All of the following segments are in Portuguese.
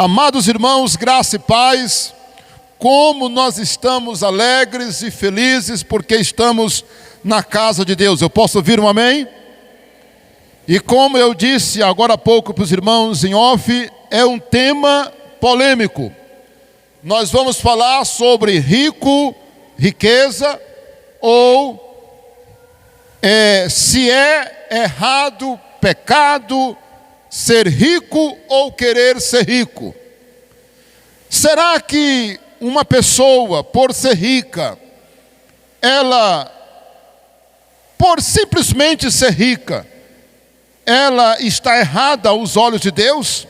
Amados irmãos, graça e paz, como nós estamos alegres e felizes porque estamos na casa de Deus. Eu posso ouvir um amém? E como eu disse agora há pouco para os irmãos em off, é um tema polêmico. Nós vamos falar sobre riqueza, ou se é errado, pecado, ser rico ou querer ser rico. Será que uma pessoa, por ser rica, ela, por simplesmente ser rica, ela está errada aos olhos de Deus?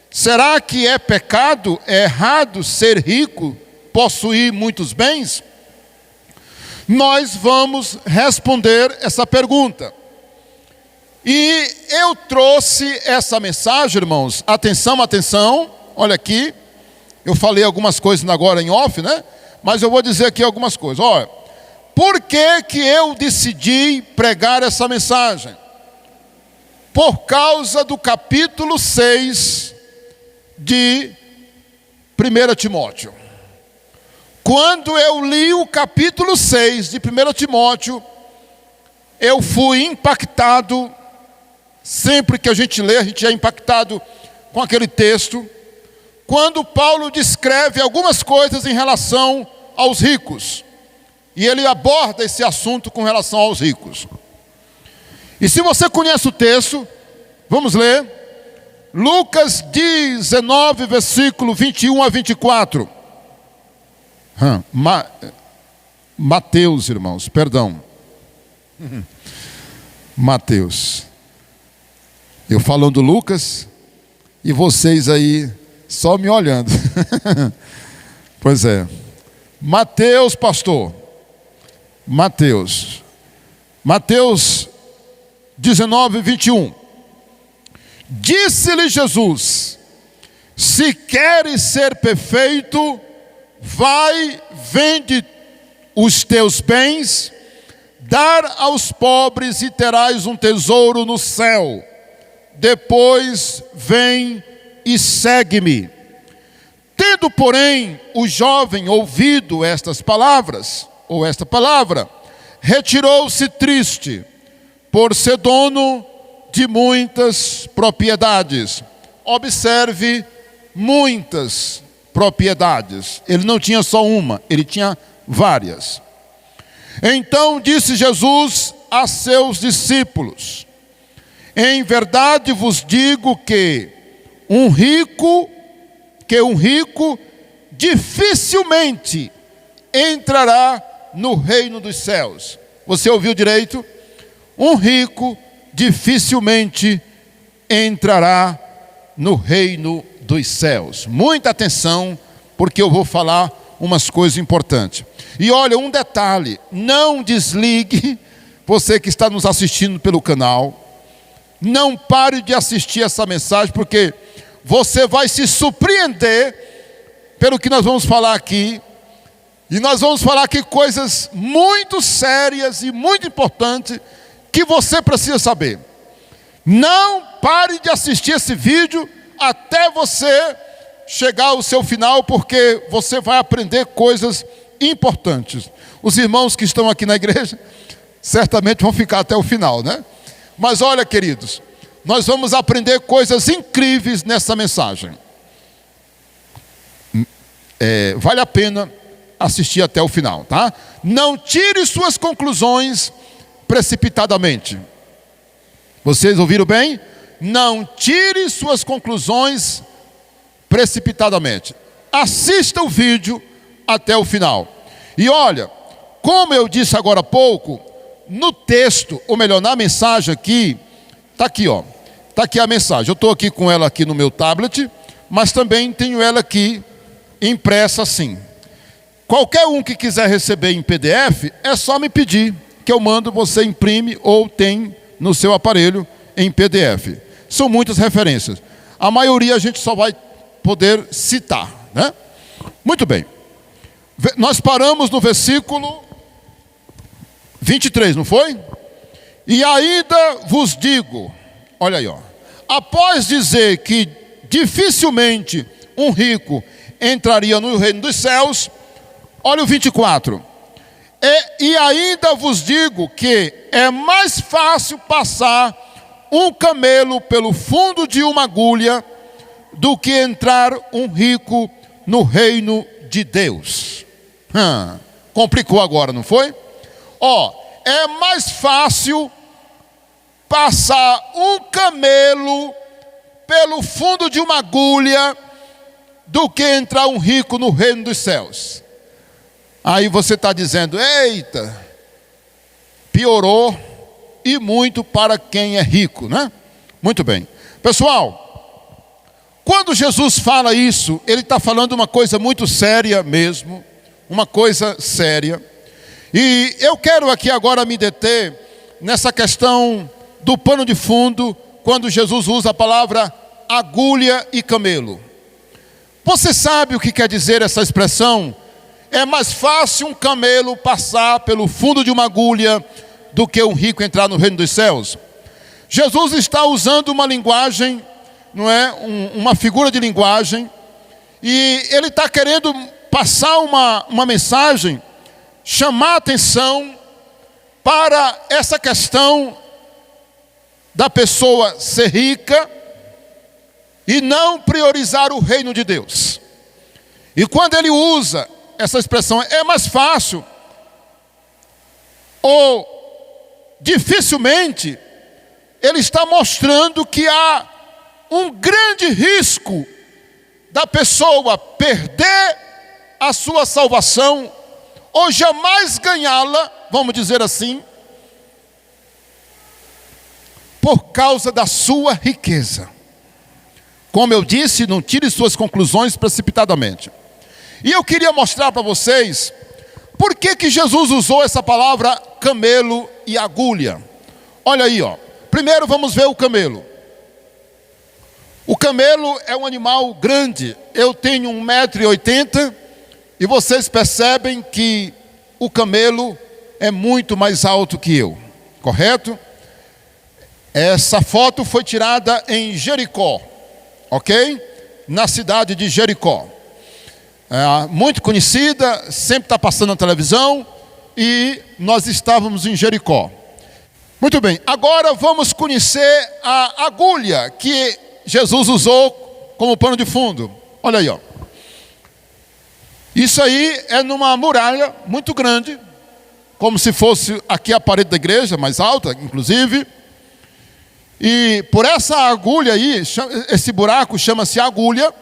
Será que é pecado, é errado ser rico, possuir muitos bens? Nós vamos responder essa pergunta. E eu trouxe essa mensagem, irmãos, atenção, olha aqui, eu falei algumas coisas agora em off, né? Mas eu vou dizer aqui algumas coisas. Olha, por que eu decidi pregar essa mensagem? Por causa do capítulo 6 de 1 Timóteo. Quando eu li o capítulo 6 de 1 Timóteo, eu fui impactado. Sempre que a gente lê, a gente é impactado com aquele texto. Quando Paulo descreve algumas coisas em relação aos ricos. E ele aborda esse assunto com relação aos ricos. E se você conhece o texto, vamos ler. Lucas 19, versículo 21 a 24. Mateus, irmãos, perdão. Mateus. Eu falando Lucas e vocês aí só me olhando. Pois é. Mateus, pastor. Mateus 19, 21. Disse-lhe Jesus: se queres ser perfeito, vai, vende os teus bens, dar aos pobres e terás um tesouro no céu. Depois vem e segue-me. Tendo, porém, o jovem ouvido estas palavras, ou esta palavra, retirou-se triste, por ser dono de muitas propriedades. Observe, muitas propriedades. Ele não tinha só uma, ele tinha várias. Então disse Jesus a seus discípulos: em verdade vos digo que um rico dificilmente entrará no reino dos céus. Você ouviu direito? Um rico dificilmente entrará no reino dos céus. Muita atenção, porque eu vou falar umas coisas importantes. E olha, um detalhe: não desligue, você que está nos assistindo pelo canal, não pare de assistir essa mensagem, porque você vai se surpreender pelo que nós vamos falar aqui. E nós vamos falar aqui coisas muito sérias e muito importantes que você precisa saber. Não pare de assistir esse vídeo até você chegar ao seu final, porque você vai aprender coisas importantes. Os irmãos que estão aqui na igreja certamente vão ficar até o final, né? Mas olha, queridos, nós vamos aprender coisas incríveis nessa mensagem. Vale a pena assistir até o final, tá? Não tire suas conclusões precipitadamente. Vocês ouviram bem? Não tire suas conclusões precipitadamente. Assista o vídeo até o final. E olha, como eu disse agora há pouco, no texto, ou melhor, na mensagem aqui, está aqui, ó. Está aqui a mensagem. Eu estou aqui com ela aqui no meu tablet, mas também tenho ela aqui impressa assim. Qualquer um que quiser receber em PDF, é só me pedir, que eu mando, você imprime ou tem no seu aparelho em PDF. São muitas referências. A maioria a gente só vai poder citar, né? Muito bem. Nós paramos no versículo 23, não foi? E ainda vos digo, olha aí, ó. Após dizer que dificilmente um rico entraria no reino dos céus. Olha o 24. E ainda vos digo que é mais fácil passar um camelo pelo fundo de uma agulha do que entrar um rico no reino de Deus. Complicou agora, não foi? É mais fácil passar um camelo pelo fundo de uma agulha do que entrar um rico no reino dos céus. Aí você está dizendo, eita, piorou e muito para quem é rico, né? Muito bem. Pessoal, quando Jesus fala isso, ele está falando uma coisa muito séria mesmo, uma coisa séria. E eu quero aqui agora me deter nessa questão do pano de fundo, quando Jesus usa a palavra agulha e camelo. Você sabe o que quer dizer essa expressão? É mais fácil um camelo passar pelo fundo de uma agulha do que um rico entrar no reino dos céus. Jesus está usando uma linguagem, não é? Uma figura de linguagem, e ele está querendo passar uma mensagem, chamar a atenção para essa questão da pessoa ser rica e não priorizar o reino de Deus. E quando ele usa essa expressão, é mais fácil, ou dificilmente, ele está mostrando que há um grande risco da pessoa perder a sua salvação, ou jamais ganhá-la, vamos dizer assim, por causa da sua riqueza. Como eu disse, não tire suas conclusões precipitadamente. E eu queria mostrar para vocês por que Jesus usou essa palavra camelo e agulha. Olha aí, primeiro vamos ver o camelo. O camelo é um animal grande. Eu tenho 1,80 m e vocês percebem que o camelo é muito mais alto que eu, correto? Essa foto foi tirada em Jericó, ok? Na cidade de Jericó. Muito conhecida, sempre está passando na televisão, e nós estávamos em Jericó. Muito bem, agora vamos conhecer a agulha que Jesus usou como pano de fundo. Olha aí, Isso aí é numa muralha muito grande, como se fosse aqui a parede da igreja, mais alta, inclusive. E por essa agulha aí, esse buraco chama-se agulha.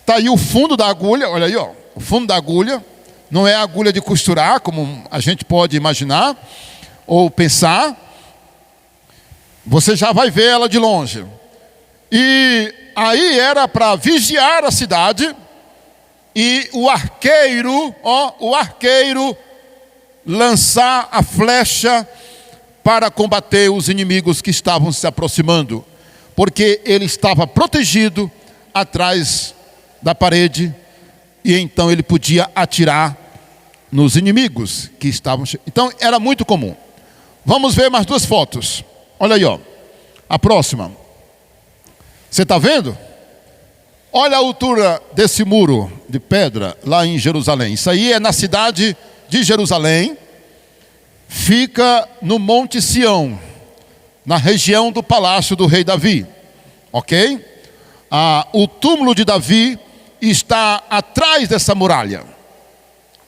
Está aí o fundo da agulha, olha aí, o fundo da agulha. Não é a agulha de costurar, como a gente pode imaginar ou pensar. Você já vai ver ela de longe. E aí era para vigiar a cidade. E o arqueiro lançar a flecha para combater os inimigos que estavam se aproximando. Porque ele estava protegido atrás da parede, e então ele podia atirar nos inimigos que estavam. Então era muito comum. Vamos ver mais duas fotos. Olha aí, a próxima. Você está vendo? Olha a altura desse muro de pedra lá em Jerusalém. Isso aí é na cidade de Jerusalém. Fica no Monte Sião, na região do palácio do rei Davi, ok? O túmulo de Davi está atrás dessa muralha.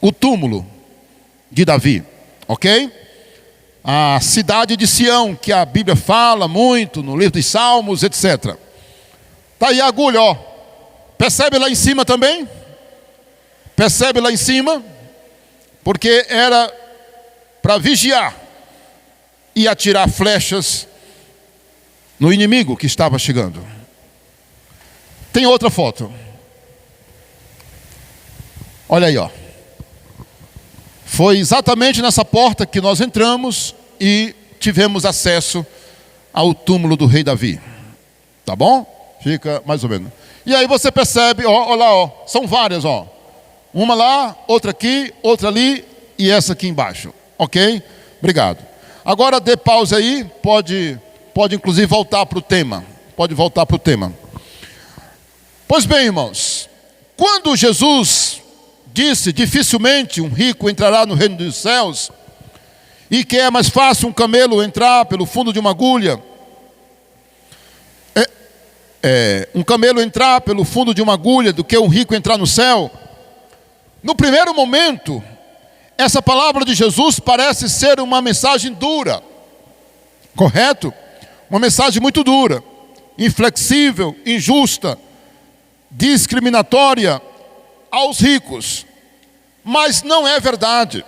O túmulo de Davi, ok? A cidade de Sião, que a Bíblia fala muito no livro dos Salmos, etc. Está aí a agulha, Percebe lá em cima também? Percebe lá em cima? Porque era para vigiar e atirar flechas no inimigo que estava chegando. Tem outra foto. Olha aí, Foi exatamente nessa porta que nós entramos e tivemos acesso ao túmulo do rei Davi. Tá bom? Fica mais ou menos. E aí você percebe, olha lá, são várias, Uma lá, outra aqui, outra ali e essa aqui embaixo. Ok? Obrigado. Agora dê pausa aí, pode inclusive voltar para o tema. Pode voltar para o tema. Pois bem, irmãos, quando Jesus disse: dificilmente um rico entrará no reino dos céus, e que é mais fácil um camelo entrar pelo fundo de uma agulha, um camelo entrar pelo fundo de uma agulha do que um rico entrar no céu, no primeiro momento, essa palavra de Jesus parece ser uma mensagem dura, correto? Uma mensagem muito dura, inflexível, injusta, discriminatória aos ricos. Mas não é verdade.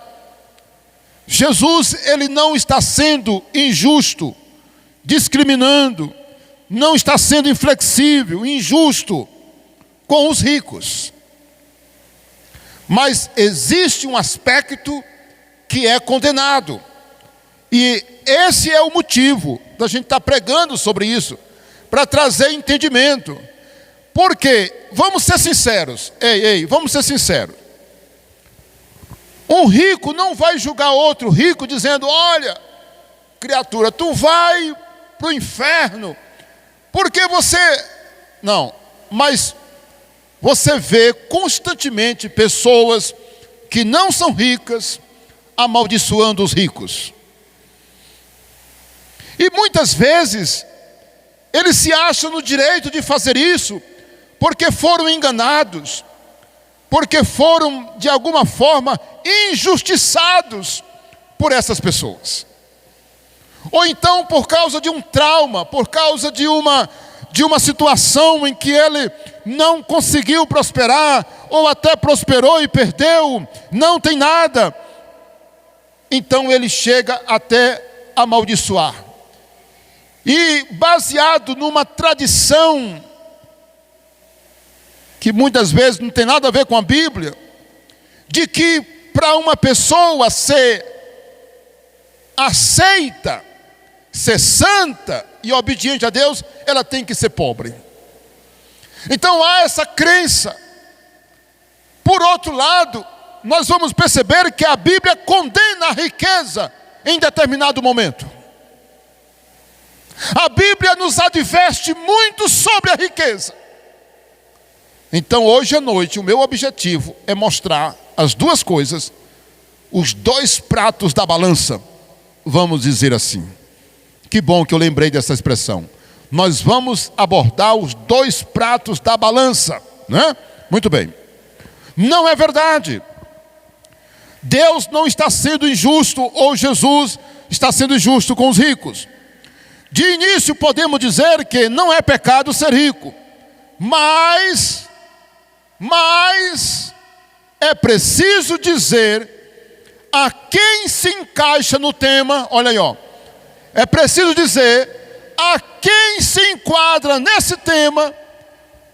Jesus, ele não está sendo injusto, discriminando, não está sendo inflexível, injusto com os ricos. Mas existe um aspecto que é condenado. E esse é o motivo da gente estar pregando sobre isso, para trazer entendimento. Porque, vamos ser sinceros, vamos ser sinceros. Um rico não vai julgar outro rico dizendo: olha, criatura, tu vai para o inferno, porque você... Não, mas você vê constantemente pessoas que não são ricas amaldiçoando os ricos. E muitas vezes eles se acham no direito de fazer isso porque foram enganados, porque foram de alguma forma injustiçados por essas pessoas. Ou então por causa de um trauma, por causa de uma situação em que ele não conseguiu prosperar, ou até prosperou e perdeu, não tem nada. Então ele chega até amaldiçoar. E baseado numa tradição que muitas vezes não tem nada a ver com a Bíblia, de que para uma pessoa ser aceita, ser santa e obediente a Deus, ela tem que ser pobre. Então há essa crença. Por outro lado, nós vamos perceber que a Bíblia condena a riqueza em determinado momento. A Bíblia nos adverte muito sobre a riqueza. Então hoje à noite o meu objetivo é mostrar as duas coisas, os dois pratos da balança, vamos dizer assim. Que bom que eu lembrei dessa expressão. Nós vamos abordar os dois pratos da balança, né? Muito bem. Não é verdade. Deus não está sendo injusto, ou Jesus está sendo injusto com os ricos. De início podemos dizer que não é pecado ser rico, mas é preciso dizer a quem se encaixa no tema. Olha aí, ó. É preciso dizer a quem se enquadra nesse tema,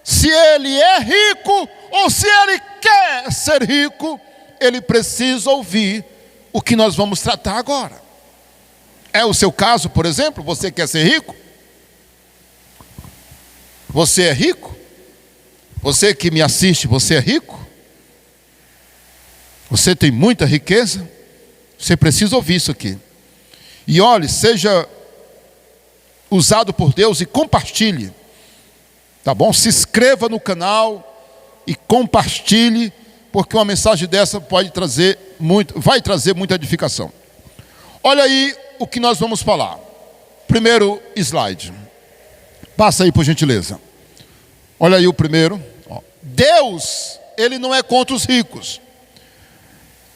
se ele é rico ou se ele quer ser rico. Ele precisa ouvir o que nós vamos tratar agora. É o seu caso, por exemplo? Você quer ser rico? Você é rico? Você que me assiste, você é rico? Você tem muita riqueza? Você precisa ouvir isso aqui. E olhe, seja usado por Deus e compartilhe. Tá bom? Se inscreva no canal e compartilhe, porque uma mensagem dessa vai trazer muita edificação. Olha aí o que nós vamos falar. Primeiro slide. Passa aí, por gentileza. Olha aí o primeiro. Deus, ele não é contra os ricos.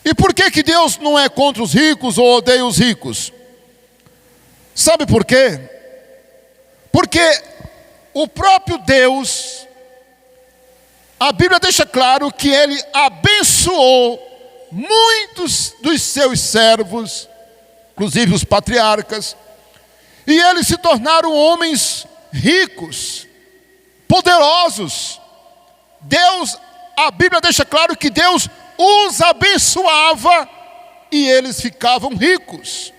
E por que Deus não é contra os ricos ou odeia os ricos? Sabe por quê? Porque o próprio Deus, a Bíblia deixa claro que ele abençoou muitos dos seus servos, inclusive os patriarcas, e eles se tornaram homens ricos, poderosos. Deus, a Bíblia deixa claro que Deus os abençoava e eles ficavam ricos.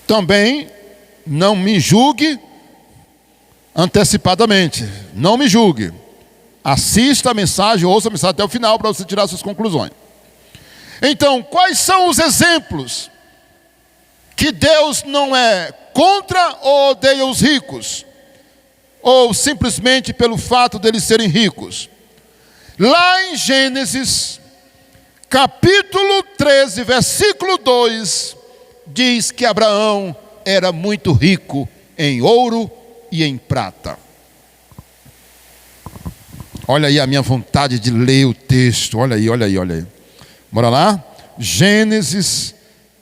Também não me julgue antecipadamente, não me julgue. Assista a mensagem, ouça a mensagem até o final para você tirar suas conclusões. Então, quais são os exemplos que Deus não é contra ou odeia os ricos? ou simplesmente pelo fato deles serem ricos. Lá em Gênesis, capítulo 13, versículo 2, diz que Abraão era muito rico em ouro e em prata. Olha aí a minha vontade de ler o texto, olha aí. Bora lá? Gênesis,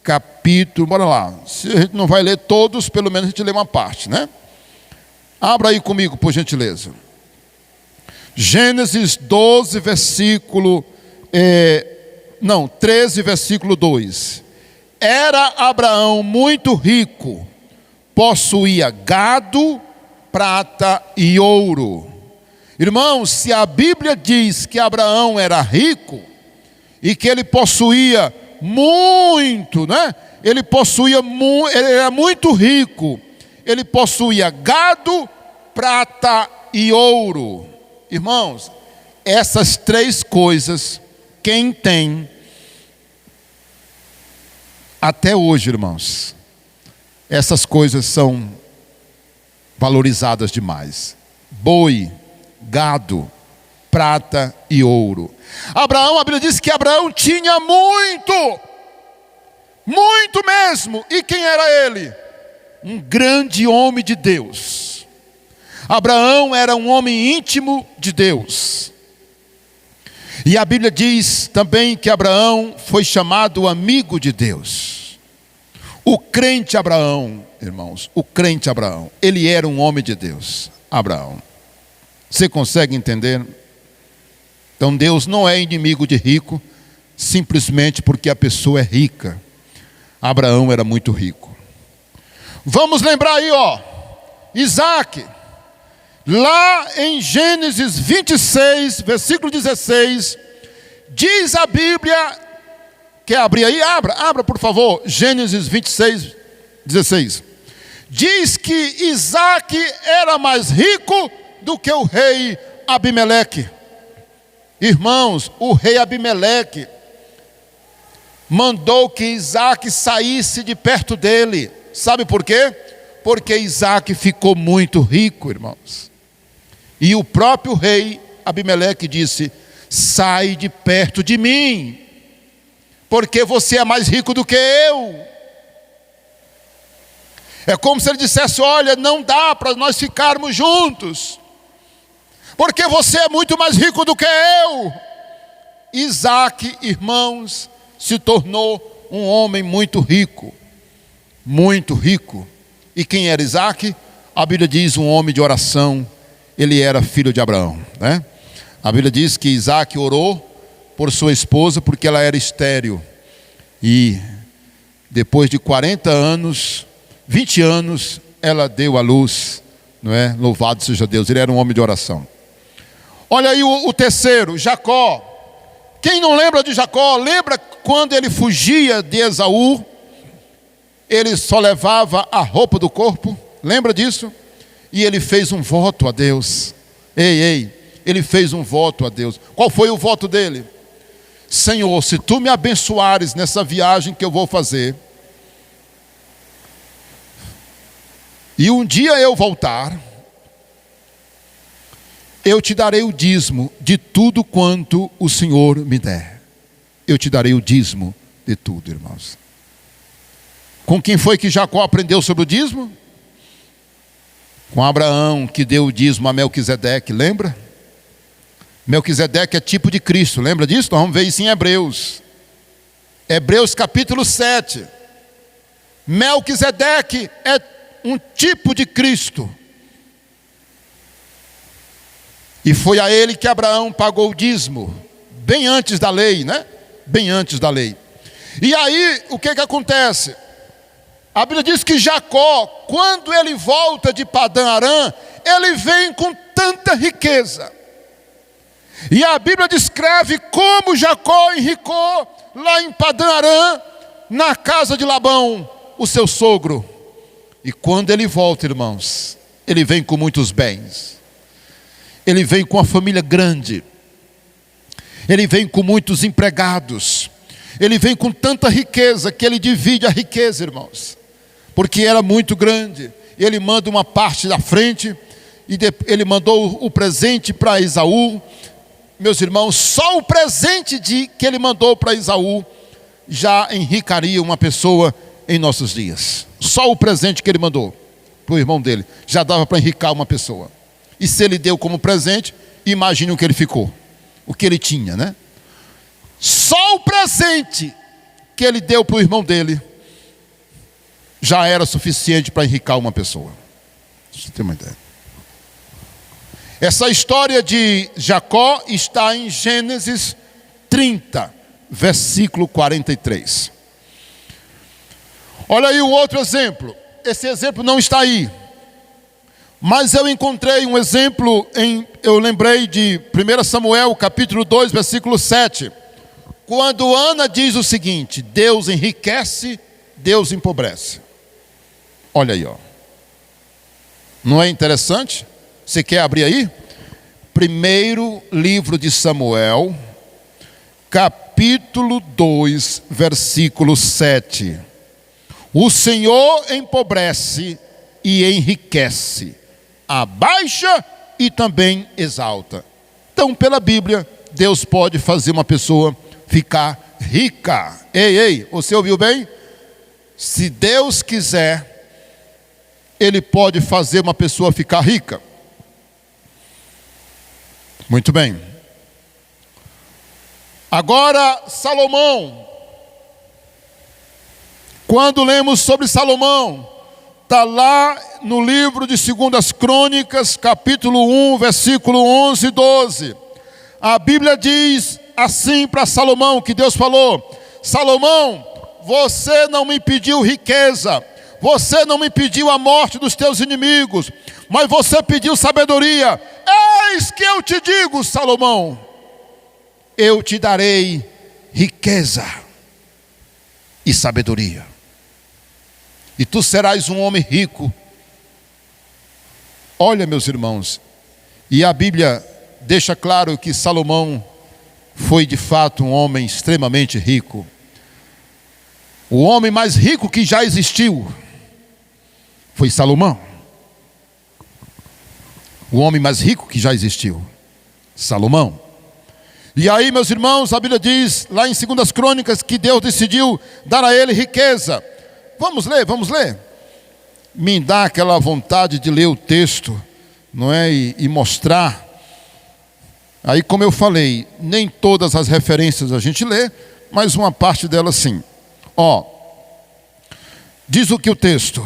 capítulo, bora lá. Se a gente não vai ler todos, pelo menos a gente lê uma parte, né? Abra aí comigo, por gentileza. Gênesis 12, versículo 13, versículo 2. Era Abraão muito rico, possuía gado, prata e ouro. Irmãos, se a Bíblia diz que Abraão era rico e que ele possuía muito, né? Ele era muito rico. Ele possuía gado, prata e ouro. Irmãos, essas três coisas, quem tem, até hoje, irmãos, essas coisas são valorizadas demais. Boi, gado, prata e ouro. Abraão, a Bíblia diz que Abraão tinha muito mesmo. E quem era ele? Um grande homem de Deus. Abraão era um homem íntimo de Deus. E a Bíblia diz também que Abraão foi chamado amigo de Deus. O crente Abraão, irmãos, ele era um homem de Deus, Abraão. Você consegue entender? Então Deus não é inimigo de rico, simplesmente porque a pessoa é rica. Abraão era muito rico. Vamos lembrar aí, Isaac. Lá em Gênesis 26, versículo 16, diz a Bíblia, quer abrir aí? Abra por favor, Gênesis 26, 16. Diz que Isaac era mais rico do que o rei Abimeleque. Irmãos, o rei Abimeleque mandou que Isaac saísse de perto dele. Sabe por quê? Porque Isaac ficou muito rico, irmãos. E o próprio rei Abimeleque disse: sai de perto de mim, porque você é mais rico do que eu. É como se ele dissesse: olha, não dá para nós ficarmos juntos, porque você é muito mais rico do que eu. Isaac, irmãos, se tornou um homem muito rico. Muito rico. E quem era Isaac? A Bíblia diz um homem de oração. Ele era filho de Abraão, né? A Bíblia diz que Isaac orou por sua esposa porque ela era estéril. E depois de 40 anos, 20 anos, ela deu à luz, não é? Louvado seja Deus, ele era um homem de oração. Olha aí o terceiro, Jacó. Quem não lembra de Jacó? Lembra quando ele fugia de Esaú? Ele só levava a roupa do corpo, lembra disso? E ele fez um voto a Deus. Ele fez um voto a Deus. Qual foi o voto dele? Senhor, se tu me abençoares nessa viagem que eu vou fazer, e um dia eu voltar, eu te darei o dízimo de tudo quanto o Senhor me der. Eu te darei o dízimo de tudo, irmãos. Com quem foi que Jacó aprendeu sobre o dízimo? Com Abraão, que deu o dízimo a Melquisedeque, lembra? Melquisedeque é tipo de Cristo, lembra disso? Nós vamos ver isso em Hebreus. Hebreus capítulo 7. Melquisedeque é um tipo de Cristo. E foi a ele que Abraão pagou o dízimo, bem antes da lei, né? Bem antes da lei. E aí, o que acontece? A Bíblia diz que Jacó, quando ele volta de Padã Arã, ele vem com tanta riqueza. E a Bíblia descreve como Jacó enricou lá em Padã Arã, na casa de Labão, o seu sogro. E quando ele volta, irmãos, ele vem com muitos bens. Ele vem com uma família grande. Ele vem com muitos empregados. Ele vem com tanta riqueza que ele divide a riqueza, irmãos. Porque era muito grande. Ele manda uma parte da frente ele mandou o presente para Esaú. Meus irmãos, só o presente que ele mandou para Esaú já enriqueceria uma pessoa em nossos dias. Só o presente que ele mandou para o irmão dele já dava para enriquecer uma pessoa. E se ele deu como presente, imagine o que ele ficou, o que ele tinha, né? Só o presente que ele deu para o irmão dele já era suficiente para enriquecer uma pessoa. Você tem uma ideia? Essa história de Jacó está em Gênesis 30, versículo 43. Olha aí o outro exemplo. Esse exemplo não está aí, mas eu encontrei um exemplo, eu lembrei de 1 Samuel, capítulo 2, versículo 7. Quando Ana diz o seguinte: Deus enriquece, Deus empobrece. Olha aí, ó. Não é interessante? Você quer abrir aí? Primeiro livro de Samuel, capítulo 2, versículo 7. O Senhor empobrece e enriquece, abaixa e também exalta. Então, pela Bíblia, Deus pode fazer uma pessoa ficar rica. Ei, você ouviu bem? Se Deus quiser, Ele pode fazer uma pessoa ficar rica. Muito bem. Agora, Salomão. Quando lemos sobre Salomão, está lá no livro de 2 Crônicas, capítulo 1, versículo 11 e 12. A Bíblia diz assim para Salomão, que Deus falou: Salomão, você não me pediu riqueza, você não me pediu a morte dos teus inimigos, mas você pediu sabedoria. Eis que eu te digo, Salomão, eu te darei riqueza e sabedoria, e tu serás um homem rico. Olha, meus irmãos, e a Bíblia deixa claro que Salomão foi de fato um homem extremamente rico. O homem mais rico que já existiu foi Salomão. O homem mais rico que já existiu, Salomão. E aí, meus irmãos, a Bíblia diz lá em 2 Crônicas que Deus decidiu dar a ele riqueza. Vamos ler. Me dá aquela vontade de ler o texto, não é? E mostrar. Aí, como eu falei, nem todas as referências a gente lê, mas uma parte delas sim. Diz o que o texto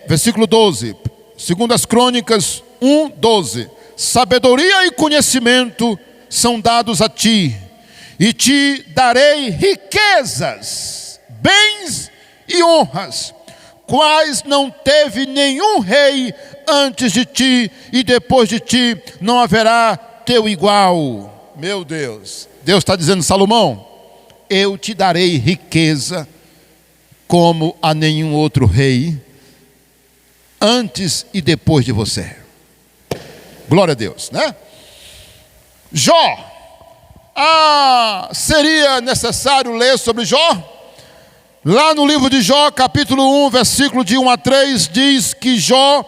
versículo 12, 2 Crônicas 1, 12. Sabedoria e conhecimento são dados a ti, e te darei riquezas, bens e honras, quais não teve nenhum rei antes de ti, e depois de ti não haverá teu igual. Meu Deus, Deus está dizendo: Salomão, eu te darei riqueza como a nenhum outro rei antes e depois de você. Glória a Deus, né? Jó. Seria necessário ler sobre Jó? Lá no livro de Jó, capítulo 1, versículo de 1 a 3, diz que Jó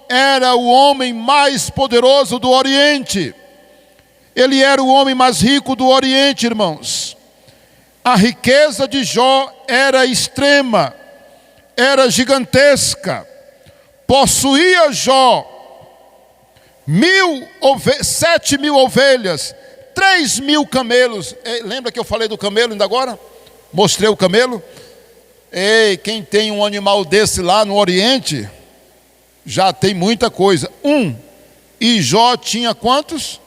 era o homem mais poderoso do Oriente. Ele era o homem mais rico do Oriente, irmãos. A riqueza de Jó era extrema, era gigantesca. Possuía Jó 7.000 ovelhas, 3.000 camelos. Lembra que eu falei do camelo ainda agora? Mostrei o camelo. Quem tem um animal desse lá no Oriente, já tem muita coisa. E Jó tinha quantos?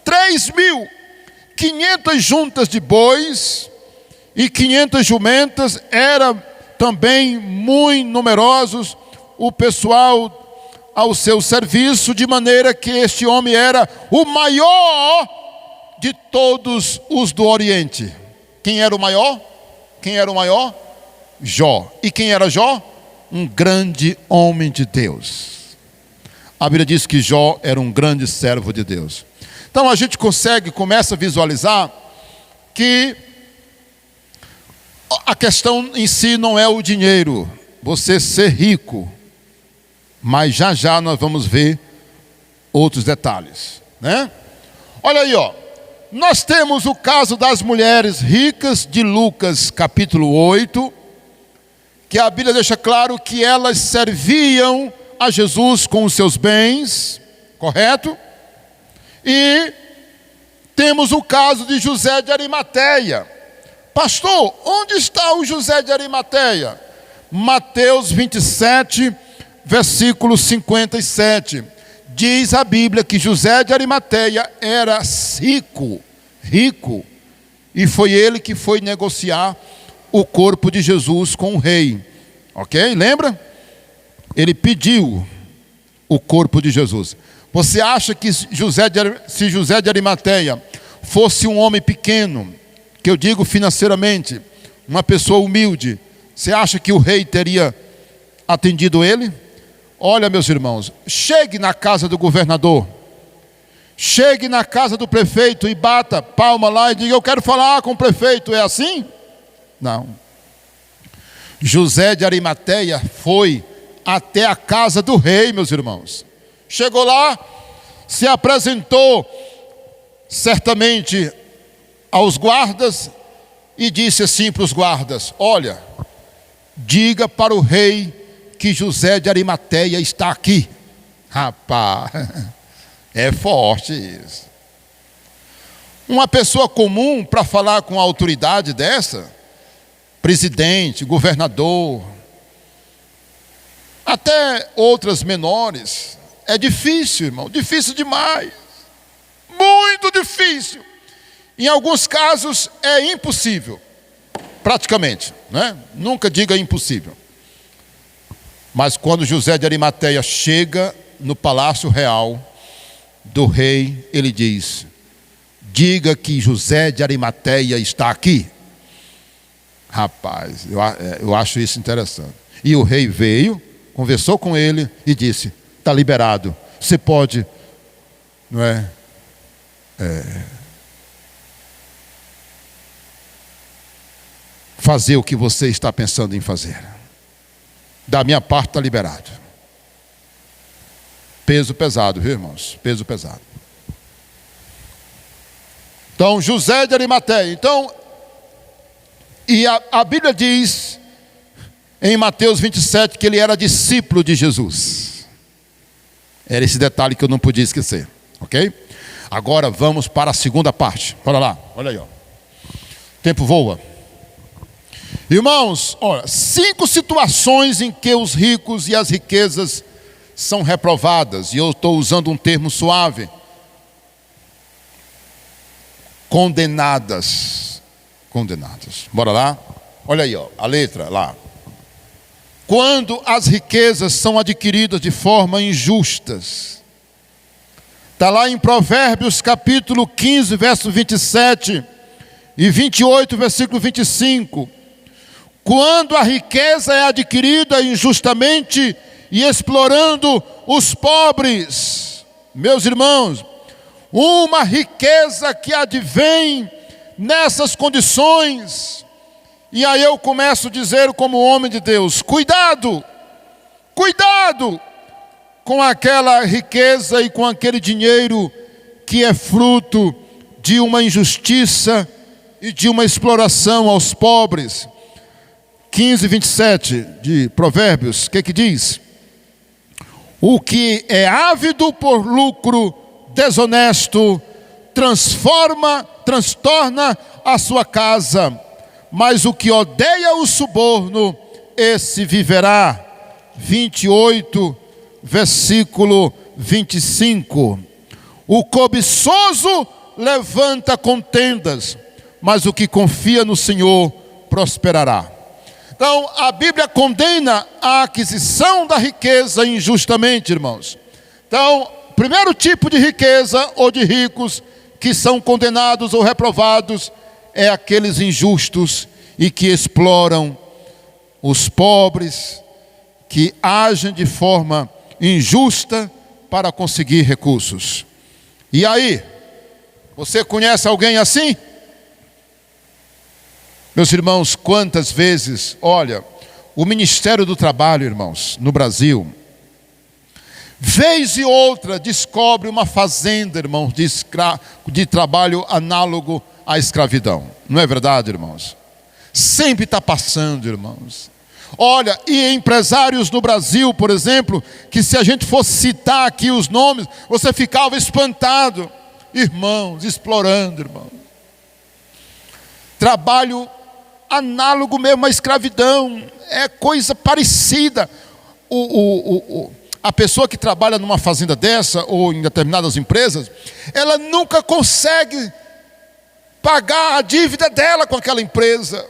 3.000. 500 juntas de bois e 500 jumentas. Era também muito numerosos o pessoal ao seu serviço, de maneira que este homem era o maior de todos os do Oriente. Quem era o maior? Jó. E quem era Jó? Um grande homem de Deus. A Bíblia diz que Jó era um grande servo de Deus. Então a gente começa a visualizar que a questão em si não é o dinheiro, você ser rico, mas já já nós vamos ver outros detalhes, né? Olha aí, ó. Nós temos o caso das mulheres ricas de Lucas capítulo 8, que a Bíblia deixa claro que elas serviam a Jesus com os seus bens, correto? E temos o caso de José de Arimateia. Pastor, onde está o José de Arimateia? Mateus 27, versículo 57. Diz a Bíblia que José de Arimateia era rico, e foi ele que foi negociar o corpo de Jesus com o rei. Ok? Lembra? Ele pediu o corpo de Jesus. Você acha que se José de Arimateia fosse um homem pequeno, que eu digo financeiramente, uma pessoa humilde, você acha que o rei teria atendido ele? Olha, meus irmãos, chegue na casa do governador, chegue na casa do prefeito e bata palma lá e diga: eu quero falar com o prefeito. É assim? Não. José de Arimateia foi até a casa do rei, meus irmãos. Chegou lá, se apresentou certamente aos guardas e disse assim para os guardas: olha, diga para o rei que José de Arimateia está aqui. Rapaz, é forte isso. Uma pessoa comum para falar com uma autoridade dessa, presidente, governador, até outras menores, é difícil, irmão, difícil demais, muito difícil. Em alguns casos é impossível, praticamente, né? Nunca diga impossível. Mas quando José de Arimateia chega no palácio real do rei, ele diz: diga que José de Arimateia está aqui. Rapaz, eu acho isso interessante. E o rei veio, conversou com ele e disse: está liberado, você pode, não é? Fazer o que você está pensando em fazer. Da minha parte está liberado. Peso pesado, viu, irmãos? Peso pesado. Então, José de Arimateia. Então, e a Bíblia diz em Mateus 27 que ele era discípulo de Jesus. Era esse detalhe que eu não podia esquecer, ok? Agora vamos para a segunda parte. Olha lá, olha aí, ó. O tempo voa. Irmãos, olha, 5 situações em que os ricos e as riquezas são reprovadas. E eu estou usando um termo suave. Condenadas. Condenadas. Bora lá? Olha aí, ó, a letra lá. Quando as riquezas são adquiridas de forma injustas. Está lá em Provérbios capítulo 15, verso 27 e 28, versículo 25. Quando a riqueza é adquirida injustamente e explorando os pobres, meus irmãos, uma riqueza que advém nessas condições, e aí eu começo a dizer como homem de Deus: cuidado, cuidado com aquela riqueza e com aquele dinheiro que é fruto de uma injustiça e de uma exploração aos pobres. 15, 27 de Provérbios, o que diz? O que é ávido por lucro desonesto transtorna a sua casa, mas o que odeia o suborno, esse viverá. 28, versículo 25. O cobiçoso levanta contendas, mas o que confia no Senhor prosperará. Então, a Bíblia condena a aquisição da riqueza injustamente, irmãos. Então, primeiro tipo de riqueza ou de ricos que são condenados ou reprovados é aqueles injustos e que exploram os pobres, que agem de forma injusta para conseguir recursos. E aí, você conhece alguém assim? Meus irmãos, quantas vezes, olha, o Ministério do Trabalho, irmãos, no Brasil, vez e outra descobre uma fazenda, irmãos, de trabalho análogo à escravidão. Não é verdade, irmãos? Sempre está passando, irmãos. Olha, e empresários no Brasil, por exemplo, que se a gente fosse citar aqui os nomes, você ficava espantado. Irmãos, explorando, irmãos. Trabalho análogo mesmo à escravidão, é coisa parecida. A pessoa que trabalha numa fazenda dessa, ou em determinadas empresas, ela nunca consegue pagar a dívida dela com aquela empresa.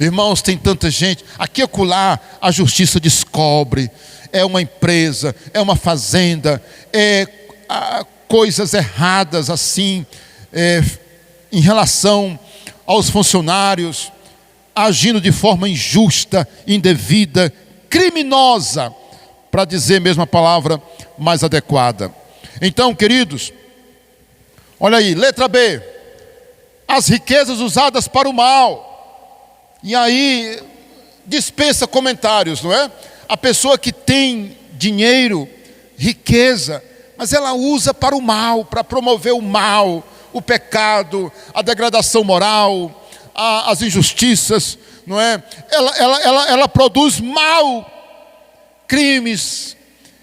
Irmãos, tem tanta gente, aqui e acolá a justiça descobre, é uma empresa, é uma fazenda, coisas erradas assim, em relação aos funcionários, agindo de forma injusta, indevida, criminosa, para dizer mesmo a palavra mais adequada. Então, queridos, olha aí, letra B, as riquezas usadas para o mal. E aí, dispensa comentários, não é? A pessoa que tem dinheiro, riqueza, mas ela usa para o mal, para promover o mal, o pecado, a degradação moral, as injustiças, não é? Ela produz mal, crimes.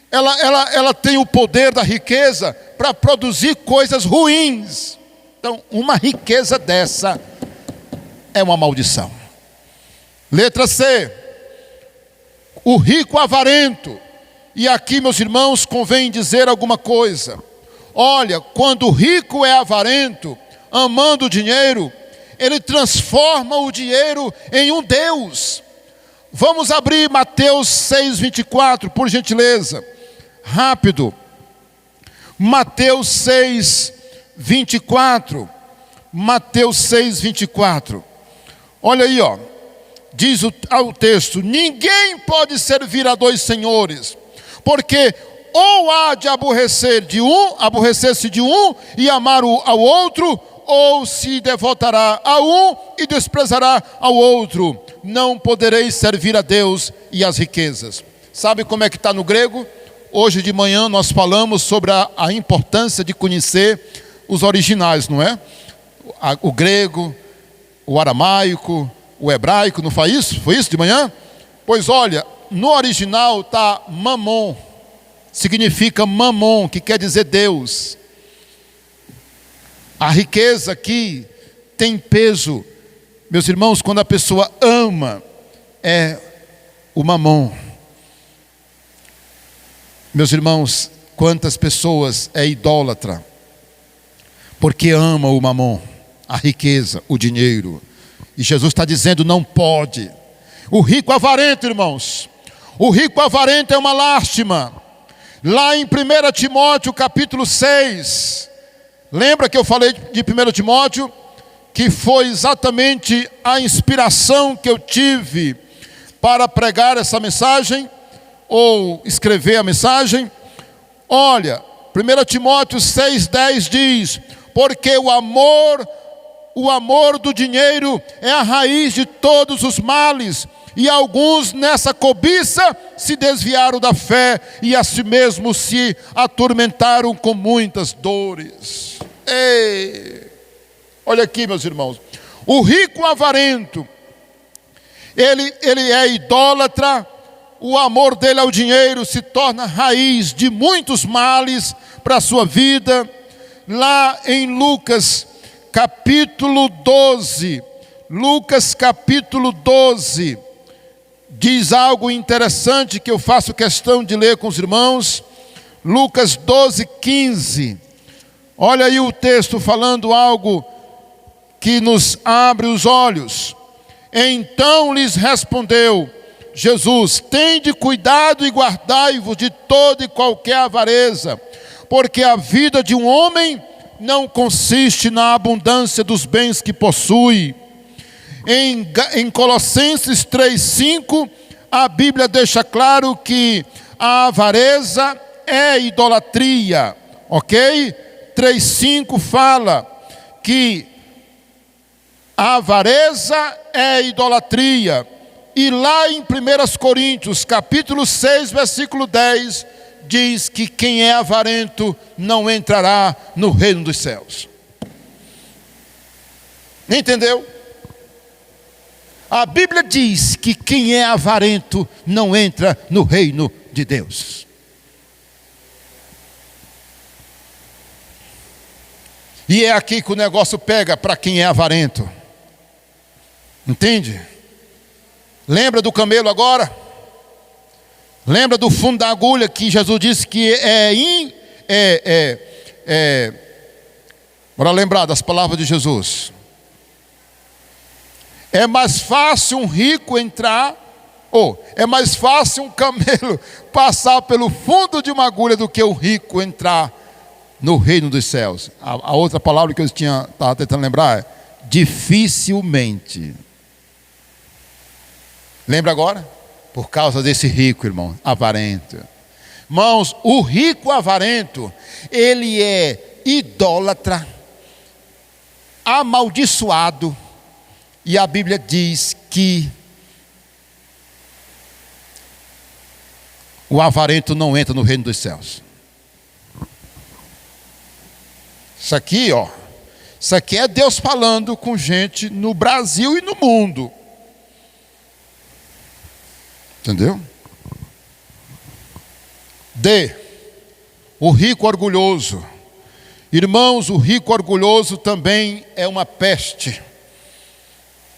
Ela tem o poder da riqueza para produzir coisas ruins. Então, uma riqueza dessa é uma maldição. Letra C, o rico avarento. E aqui, meus irmãos, convém dizer alguma coisa. Olha, quando o rico é avarento, amando o dinheiro, ele transforma o dinheiro em um Deus. Vamos abrir Mateus 6:24, por gentileza. Rápido. Mateus 6:24. Mateus 6:24. Olha aí, ó. Diz o texto: ninguém pode servir a dois senhores, porque ou há de aborrecer-se de um e amar ao outro, ou se devotará a um e desprezará ao outro. Não podereis servir a Deus e às riquezas. Sabe como é que está no grego? Hoje de manhã nós falamos sobre a importância de conhecer os originais, não é? O grego, o aramaico, o hebraico, não foi isso? Foi isso de manhã? Pois olha, no original está mamon, significa mamon, que quer dizer Deus. A riqueza aqui tem peso, meus irmãos, quando a pessoa ama, é o mamon. Meus irmãos, quantas pessoas é idólatra, porque ama o mamon, a riqueza, o dinheiro. E Jesus está dizendo, não pode. O rico avarento, irmãos, o rico avarento é uma lástima. Lá em 1 Timóteo capítulo 6, lembra que eu falei de 1 Timóteo? Que foi exatamente a inspiração que eu tive para pregar essa mensagem, ou escrever a mensagem. Olha, 1 Timóteo 6,10 diz, porque o amor do dinheiro é a raiz de todos os males, e alguns nessa cobiça se desviaram da fé e a si mesmos se atormentaram com muitas dores. Ei, olha aqui, meus irmãos, o rico avarento, ele é idólatra, o amor dele ao dinheiro se torna raiz de muitos males para a sua vida. Lá em Lucas capítulo 12, diz algo interessante que eu faço questão de ler com os irmãos. Lucas 12:15. Olha aí o texto falando algo que nos abre os olhos. Então lhes respondeu Jesus: tende cuidado e guardai-vos de toda e qualquer avareza, porque a vida de um homem não consiste na abundância dos bens que possui. Em Colossenses 3:5, a Bíblia deixa claro que a avareza é idolatria, ok? 3:5 fala que A avareza é idolatria. E lá em 1 Coríntios, capítulo 6, versículo 10, diz que quem é avarento não entrará no reino dos céus. Entendeu? A Bíblia diz que quem é avarento não entra no reino de Deus. E é aqui que o negócio pega para quem é avarento. Entende? Lembra do camelo agora? Lembra do fundo da agulha que Jesus disse que bora lembrar das palavras de Jesus. É mais fácil um rico entrar, é mais fácil um camelo passar pelo fundo de uma agulha do que um rico entrar no reino dos céus. A outra palavra que eu estava tentando lembrar é dificilmente. Lembra agora? Por causa desse rico, irmão, avarento. Irmãos, o rico avarento, ele é idólatra, amaldiçoado. E a Bíblia diz que o avarento não entra no reino dos céus. Isso aqui é Deus falando com gente no Brasil e no mundo. Entendeu? O rico orgulhoso. Irmãos, o rico orgulhoso também é uma peste.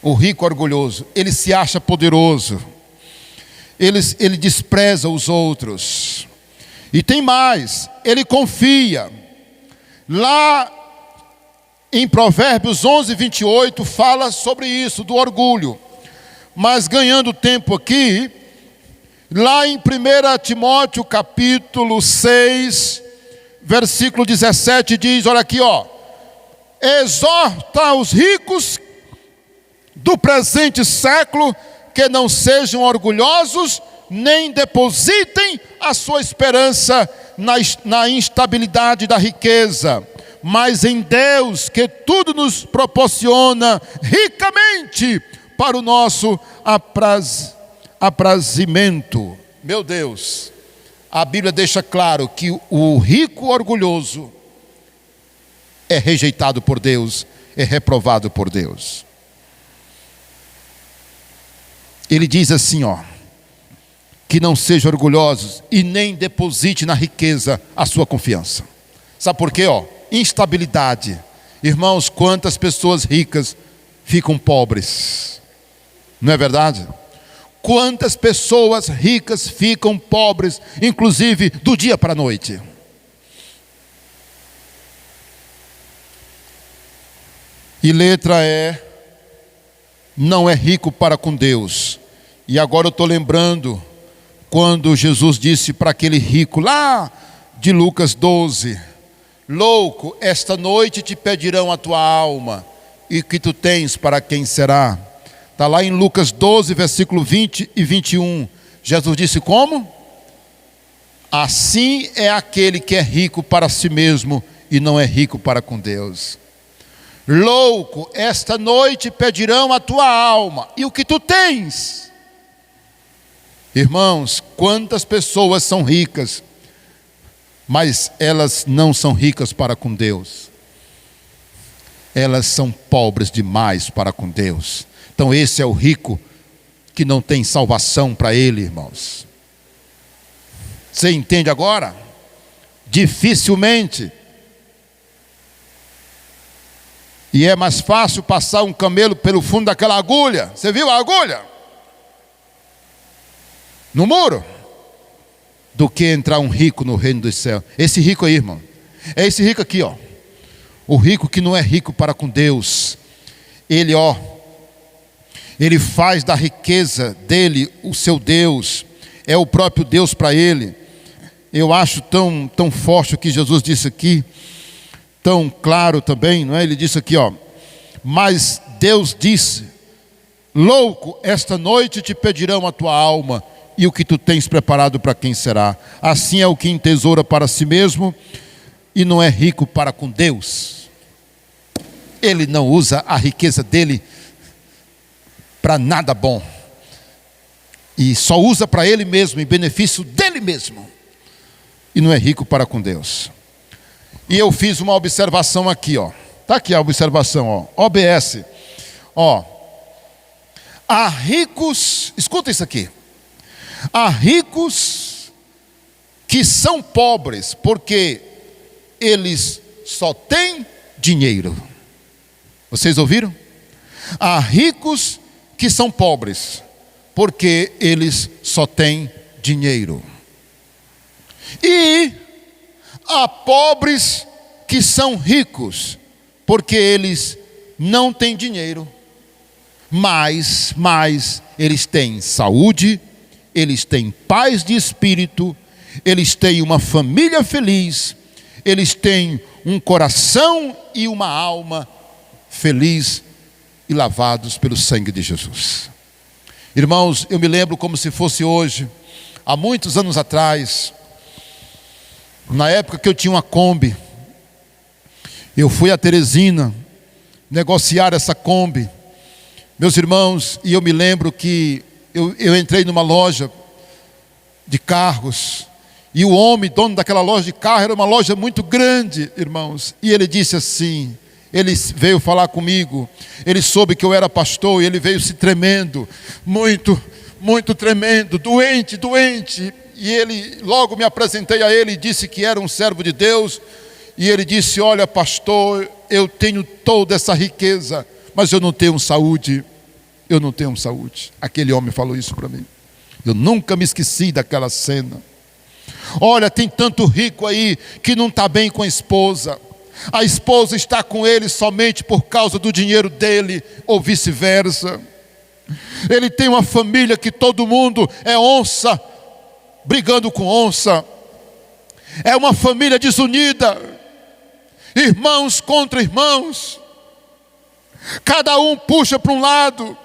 O rico orgulhoso, ele se acha poderoso, ele despreza os outros, e tem mais, ele confia. Lá em Provérbios 11, 28, fala sobre isso, do orgulho. Mas ganhando tempo aqui, lá em 1 Timóteo capítulo 6, versículo 17, diz, olha aqui, exorta os ricos do presente século que não sejam orgulhosos, nem depositem a sua esperança na instabilidade da riqueza, mas em Deus, que tudo nos proporciona ricamente para o nosso aprazimento. Meu Deus, a Bíblia deixa claro que o rico orgulhoso é rejeitado por Deus, é reprovado por Deus. Ele diz assim, que não sejam orgulhosos e nem deposite na riqueza a sua confiança. Sabe por quê? Instabilidade. Irmãos, quantas pessoas ricas ficam pobres? Não é verdade? Quantas pessoas ricas ficam pobres, inclusive do dia para a noite? E letra E, não é rico para com Deus. E agora eu estou lembrando quando Jesus disse para aquele rico lá de Lucas 12: louco, esta noite te pedirão a tua alma, e o que tu tens para quem será? Está lá em Lucas 12, versículo 20 e 21. Jesus disse como? Assim é aquele que é rico para si mesmo e não é rico para com Deus. Louco, esta noite pedirão a tua alma, e o que tu tens? Irmãos, quantas pessoas são ricas, mas elas não são ricas para com Deus. Elas são pobres demais para com Deus. Então esse é o rico que não tem salvação para ele, irmãos. Você entende agora? Dificilmente. E é mais fácil passar um camelo pelo fundo daquela agulha. Você viu a agulha? No muro. Do que entrar um rico no reino dos céus. Esse rico aí, irmão. É esse rico aqui, O rico que não é rico para com Deus. Ele, ele faz da riqueza dele o seu Deus. É o próprio Deus para ele. Eu acho tão forte o que Jesus disse aqui. Tão claro também, não é? Ele disse aqui, mas Deus disse: louco, esta noite te pedirão a tua alma, e o que tu tens preparado para quem será? Assim é o que entesoura para si mesmo e não é rico para com Deus. ele não usa a riqueza dele para nada bom. E só usa para ele mesmo, em benefício dele mesmo. E não é rico para com Deus. E eu fiz uma observação aqui, ó. Está aqui a observação, ó. OBS. Ó. Há ricos, escuta isso aqui. Há ricos que são pobres porque eles só têm dinheiro. Vocês ouviram? Há ricos que são pobres porque eles só têm dinheiro. E há pobres que são ricos porque eles não têm dinheiro, mas eles têm saúde, eles têm paz de espírito, eles têm uma família feliz, eles têm um coração e uma alma feliz e lavados pelo sangue de Jesus. Irmãos, eu me lembro como se fosse hoje, há muitos anos atrás, na época que eu tinha uma Kombi, eu fui a Teresina negociar essa Kombi, meus irmãos, e eu me lembro que eu entrei numa loja de carros, e o homem, dono daquela loja de carro, era uma loja muito grande, irmãos, e ele disse assim, ele veio falar comigo, ele soube que eu era pastor, e ele veio se tremendo, muito tremendo, doente, e ele, logo me apresentei a ele e disse que era um servo de Deus, e ele disse, olha pastor, eu tenho toda essa riqueza, mas eu não tenho saúde, aquele homem falou isso para mim, eu nunca me esqueci daquela cena. Olha, tem tanto rico aí que não está bem com a esposa está com ele somente por causa do dinheiro dele, ou vice-versa. Ele tem uma família que todo mundo é onça, brigando com onça. É uma família desunida, irmãos contra irmãos, cada um puxa para um lado.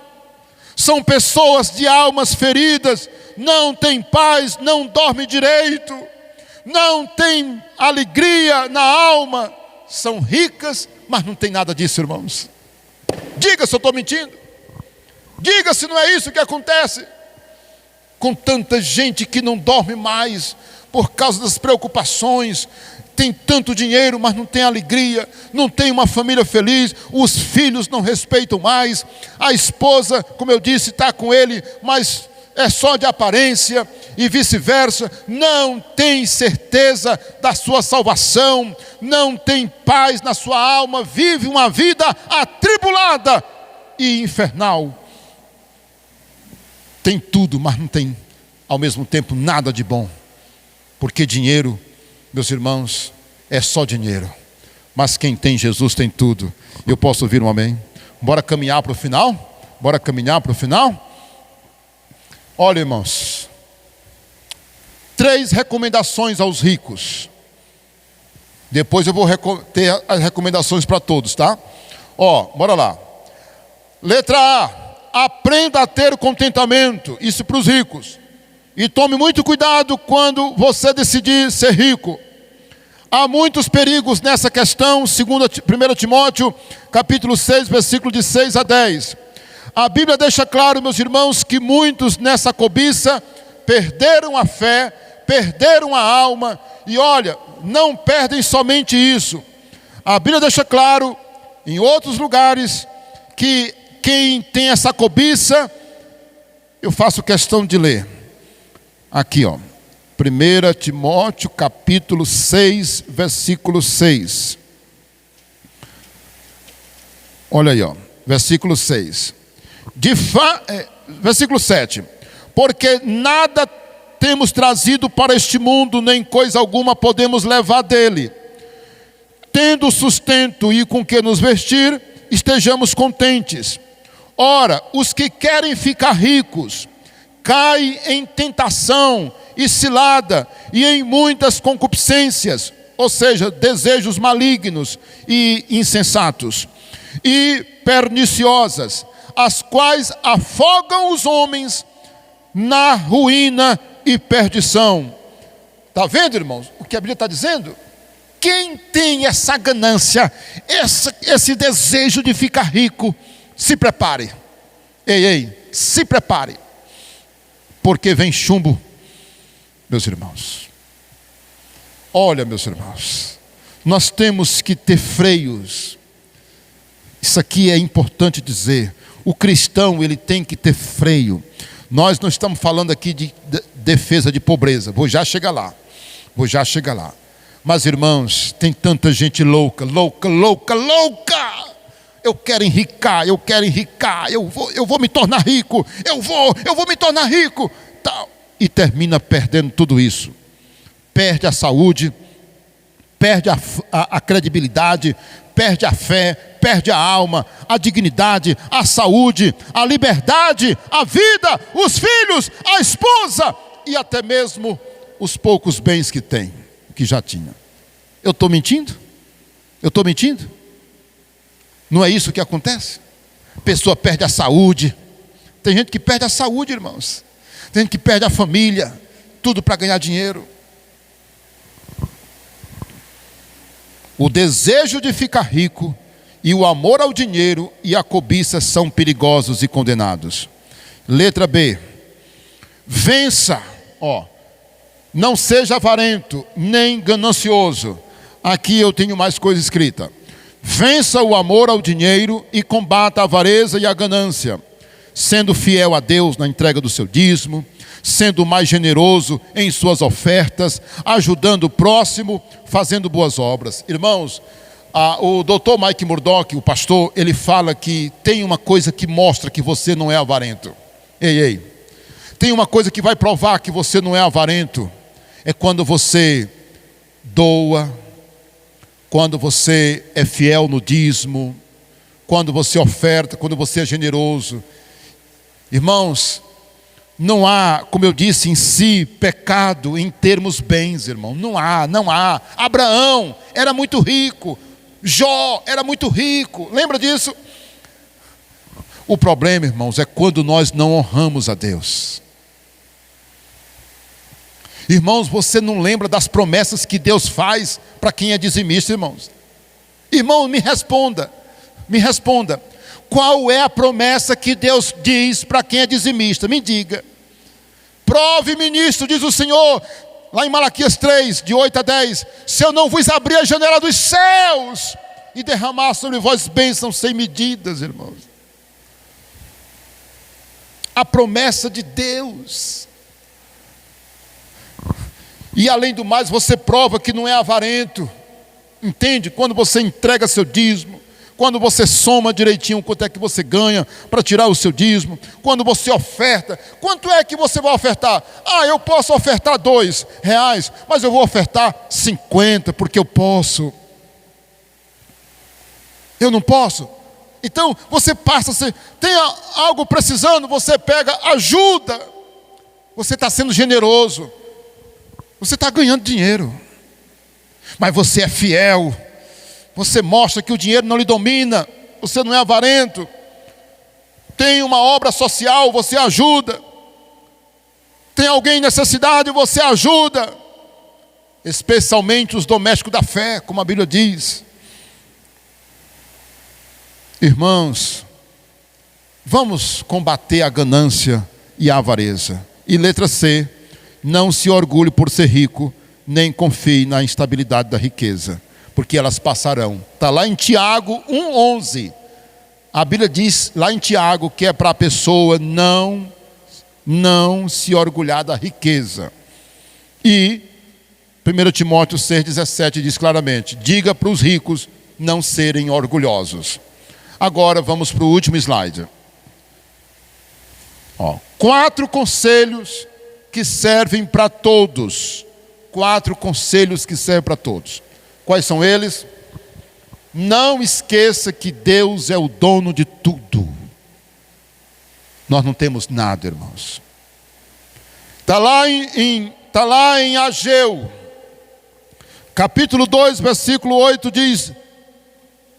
São pessoas de almas feridas, não tem paz, não dorme direito, não tem alegria na alma. São ricas, mas não tem nada disso, irmãos. Diga se eu estou mentindo. Diga se não é isso que acontece. Com tanta gente que não dorme mais por causa das preocupações. Tem tanto dinheiro, mas não tem alegria. Não tem uma família feliz. Os filhos não respeitam mais. A esposa, como eu disse, está com ele, mas é só de aparência, e vice-versa. Não tem certeza da sua salvação, não tem paz na sua alma, vive uma vida atribulada e infernal. Tem tudo, mas não tem ao mesmo tempo nada de bom, porque dinheiro, meus irmãos, é só dinheiro, mas quem tem Jesus tem tudo. Eu posso ouvir um amém? Bora caminhar para o final? Olha, irmãos, 3 recomendações aos ricos. Depois eu vou ter as recomendações para todos, tá? Bora lá. Letra A, aprenda a ter contentamento, isso para os ricos. E tome muito cuidado quando você decidir ser rico. Há muitos perigos nessa questão, 1 Timóteo, capítulo 6, versículo de 6 a 10. A Bíblia deixa claro, meus irmãos, que muitos nessa cobiça perderam a fé, perderam a alma, e olha, não perdem somente isso. A Bíblia deixa claro, em outros lugares, que quem tem essa cobiça, eu faço questão de ler. Aqui, 1 Timóteo, capítulo 6, versículo 6. Olha aí, versículo 6. Versículo 7. Porque nada temos trazido para este mundo, nem coisa alguma podemos levar dele. Tendo sustento e com que nos vestir, estejamos contentes. Ora, os que querem ficar ricos, caem em tentação e cilada, e em muitas concupiscências, ou seja, desejos malignos e insensatos, e perniciosas, as quais afogam os homens na ruína e perdição. Está vendo, irmãos, o que a Bíblia está dizendo? quem tem essa ganância, esse desejo de ficar rico, se prepare. Ei, se prepare. Porque vem chumbo, meus irmãos. Olha, meus irmãos, nós temos que ter freios. Isso aqui é importante dizer. O cristão, ele tem que ter freio. Nós não estamos falando aqui de defesa de pobreza. Vou já chegar lá. Mas, irmãos, tem tanta gente louca. Eu quero enricar, eu vou me tornar rico, eu vou me tornar rico, tal. E termina perdendo tudo isso. Perde a saúde, perde a credibilidade, perde a fé, perde a alma, a dignidade, a saúde, a liberdade, a vida, os filhos, a esposa e até mesmo os poucos bens que tem, que já tinha. Eu estou mentindo? Não é isso que acontece? A pessoa perde a saúde. Tem gente que perde a saúde, irmãos. Tem gente que perde a família, tudo para ganhar dinheiro. O desejo de ficar rico e o amor ao dinheiro e a cobiça são perigosos e condenados. Letra B. Vença, não seja avarento, nem ganancioso. Aqui eu tenho mais coisa escrita. Vença o amor ao dinheiro e combata a avareza e a ganância, sendo fiel a Deus na entrega do seu dízimo, sendo mais generoso em suas ofertas, ajudando o próximo, fazendo boas obras. Irmãos, o Dr. Mike Murdock, o pastor, ele fala que tem uma coisa que mostra que você não é avarento. Ei, tem uma coisa que vai provar que você não é avarento. É quando você doa, quando você é fiel no dízimo, quando você oferta, quando você é generoso. Irmãos, não há, como eu disse, em si, pecado em termos bens, irmão. Não há. Abraão era muito rico. Jó era muito rico. Lembra disso? O problema, irmãos, é quando nós não honramos a Deus. Irmãos, você não lembra das promessas que Deus faz para quem é dizimista, irmãos? Irmão, me responda. Qual é a promessa que Deus diz para quem é dizimista? Me diga. Prove-me nisto, diz o Senhor, lá em Malaquias 3, de 8 a 10. Se eu não vos abrir a janela dos céus e derramar sobre vós bênçãos sem medidas, irmãos. A promessa de Deus. E além do mais, você prova que não é avarento. Entende? Quando você entrega seu dízimo, quando você soma direitinho quanto é que você ganha para tirar o seu dízimo, quando você oferta, quanto é que você vai ofertar? Eu posso ofertar R$2, mas eu vou ofertar 50 porque eu posso. Eu não posso? Então você passa, você tem algo precisando, você pega, ajuda. Você está sendo generoso. Você está ganhando dinheiro. Mas você é fiel. Você mostra que o dinheiro não lhe domina. Você não é avarento. Tem uma obra social, você ajuda. Tem alguém em necessidade, você ajuda. Especialmente os domésticos da fé, como a Bíblia diz. Irmãos, vamos combater a ganância e a avareza. E letra C, não se orgulhe por ser rico, nem confie na instabilidade da riqueza, porque elas passarão. Está lá em Tiago 1,11. A Bíblia diz lá em Tiago que é para a pessoa não se orgulhar da riqueza. E 1 Timóteo 6,17 diz claramente, diga para os ricos não serem orgulhosos. Agora vamos para o último slide. 4 conselhos que servem para todos. 4 conselhos que servem para todos. Quais são eles? Não esqueça que Deus é o dono de tudo. Nós não temos nada, irmãos. Está lá em Ageu, capítulo 2, versículo 8, diz: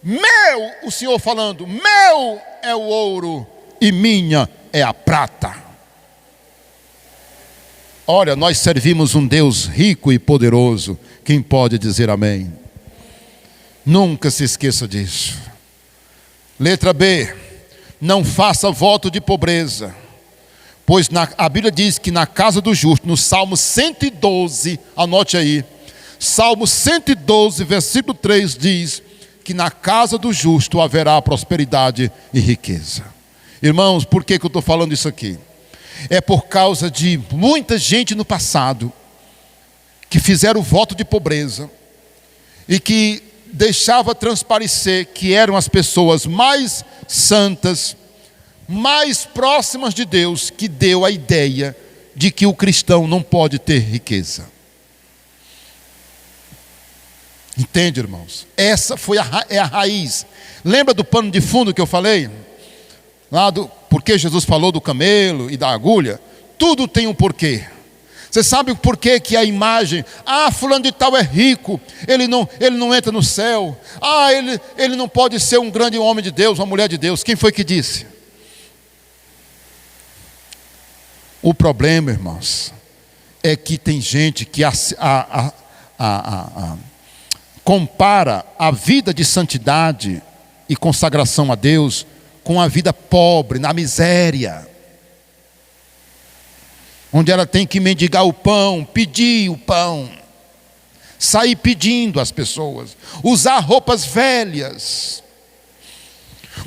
meu, o Senhor falando, meu é o ouro e minha é a prata. Olha, nós servimos um Deus rico e poderoso. Quem pode dizer amém? Nunca se esqueça disso. Letra B, não faça voto de pobreza, pois a Bíblia diz que na casa do justo, no Salmo 112, anote aí, Salmo 112, versículo 3 diz que na casa do justo haverá prosperidade e riqueza. Irmãos, por que eu estou falando isso aqui? É por causa de muita gente no passado que fizeram voto de pobreza e que deixava transparecer que eram as pessoas mais santas, mais próximas de Deus, que deu a ideia de que o cristão não pode ter riqueza. Entende, irmãos? Essa foi a raiz. Lembra do pano de fundo que eu falei? Porque Jesus falou do camelo e da agulha? Tudo tem um porquê. Você sabe o porquê que a imagem, fulano de tal é rico, ele não entra no céu, ele não pode ser um grande homem de Deus, uma mulher de Deus. Quem foi que disse? O problema, irmãos, é que tem gente que compara a vida de santidade e consagração a Deus com a vida pobre, na miséria, onde ela tem que mendigar o pão, pedir o pão, sair pedindo às pessoas, usar roupas velhas,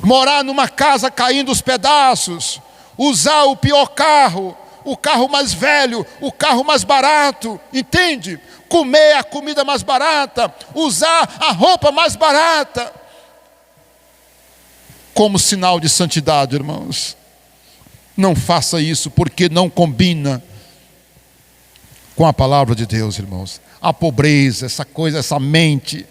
morar numa casa caindo os pedaços, usar o pior carro, o carro mais velho, o carro mais barato, entende? Comer a comida mais barata, usar a roupa mais barata, como sinal de santidade, irmãos. Não faça isso, porque não combina com a palavra de Deus, irmãos. A pobreza, essa coisa, essa mente,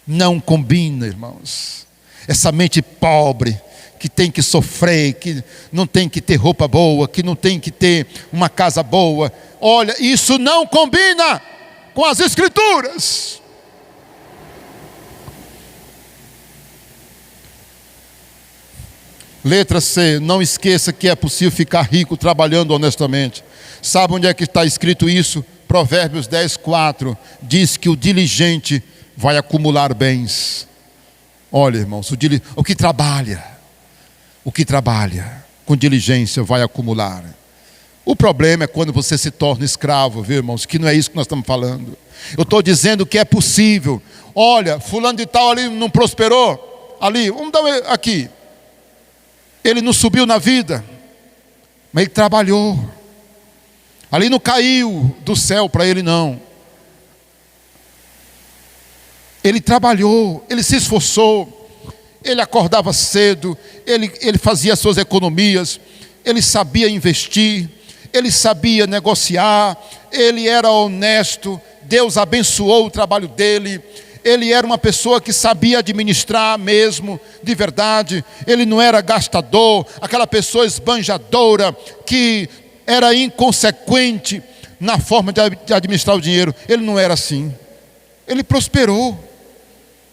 não combina, irmãos. Essa mente pobre, que tem que sofrer, que não tem que ter roupa boa, que não tem que ter uma casa boa. Olha, isso não combina com as Escrituras. Letra C, não esqueça que é possível ficar rico trabalhando honestamente. Sabe onde é que está escrito isso? Provérbios 10, 4, diz que o diligente vai acumular bens. Olha, irmãos, o que trabalha com diligência vai acumular. O problema é quando você se torna escravo, viu, irmãos? Que não é isso que nós estamos falando. Eu estou dizendo que é possível. Olha, fulano de tal ali não prosperou. Ali, vamos dar aqui. Ele não subiu na vida, mas ele trabalhou. Ali não caiu do céu para ele, não. Ele trabalhou, ele se esforçou, ele acordava cedo, ele fazia as suas economias, ele sabia investir, ele sabia negociar, ele era honesto, Deus abençoou o trabalho dele. Ele era uma pessoa que sabia administrar mesmo, de verdade. Ele não era gastador, aquela pessoa esbanjadora, que era inconsequente na forma de administrar o dinheiro. Ele não era assim. Ele prosperou.